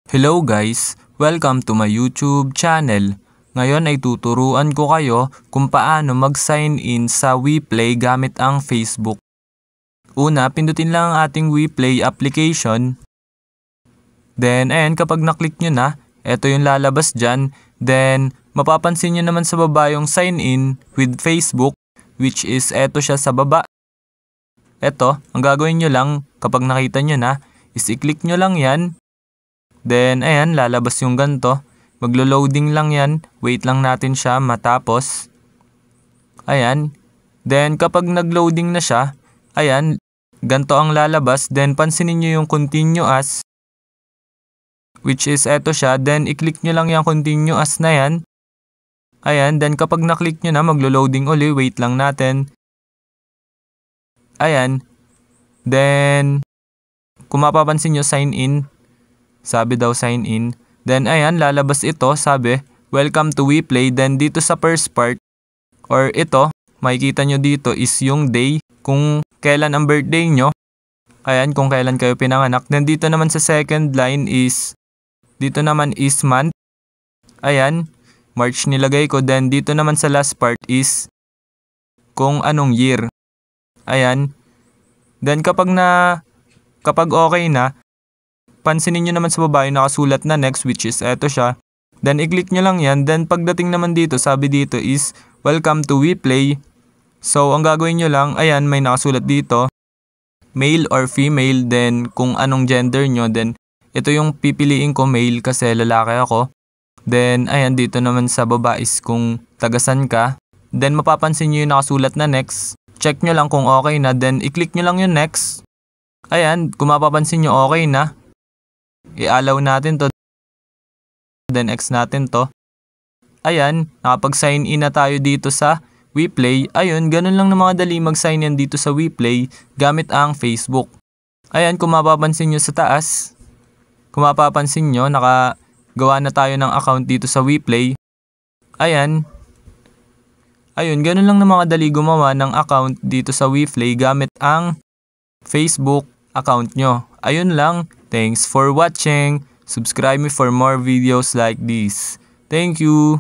Hello guys! Welcome to my YouTube channel. Ngayon ay tuturuan ko kayo kung paano mag-sign in sa WePlay gamit ang Facebook. Una, pindutin lang ang ating WePlay application. Then, kapag na-click nyo na, ito yung lalabas dyan. Then, mapapansin nyo naman sa baba yung sign in with Facebook, which is eto siya sa baba. Eto, ang gagawin nyo lang kapag nakita nyo na, is i-click nyo lang yan. Then, lalabas yung ganito. Maglo-loading lang yan. Wait lang natin siya matapos. Ayan. Then, kapag nag-loading na siya, ganito ang lalabas. Then, pansinin nyo yung continue as, which is eto siya. Then, i-click nyo lang yung continue as na yan. Ayan. Then, kapag na-click nyo na, maglo-loading uli. Wait lang natin. Ayan. Then, kung mapapansin nyo, sign in. Sabi daw sign in. Then lalabas ito, sabi, welcome to WePlay. Then dito sa first part, or ito, makikita nyo dito is yung day, kung kailan ang birthday nyo. Ayan, kung kailan kayo pinanganak. Then dito naman sa second line is, dito naman is month. Ayan, March nilagay ko. Then dito naman sa last part is, kung anong year. Ayan. Then kapag okay na, pansinin nyo naman sa baba yung nakasulat na next, which is eto siya. Then i-click nyo lang yan. Then pagdating naman dito, sabi dito is welcome to WePlay. So ang gagawin nyo lang, may nakasulat dito, male or female. Then kung anong gender nyo, then ito yung pipiliin ko, male kasi lalaki ako. Then dito naman sa baba is kung tagasan ka. Then mapapansin nyo yung nakasulat na next. Check nyo lang kung okay na. Then i-click nyo lang yung next. Kung mapapansin nyo okay na, i-allow natin to. Then X natin to. Nakapag-sign in na tayo dito sa WePlay. Ganun lang na mga dali mag-sign in dito sa WePlay gamit ang Facebook. Kung mapapansin nyo sa taas, kung mapapansin nyo, nakagawa na tayo ng account dito sa WePlay. Ganun lang na mga dali gumawa ng account dito sa WePlay gamit ang Facebook account nyo. Ayun lang. Thanks for watching. Subscribe me for more videos like this. Thank you.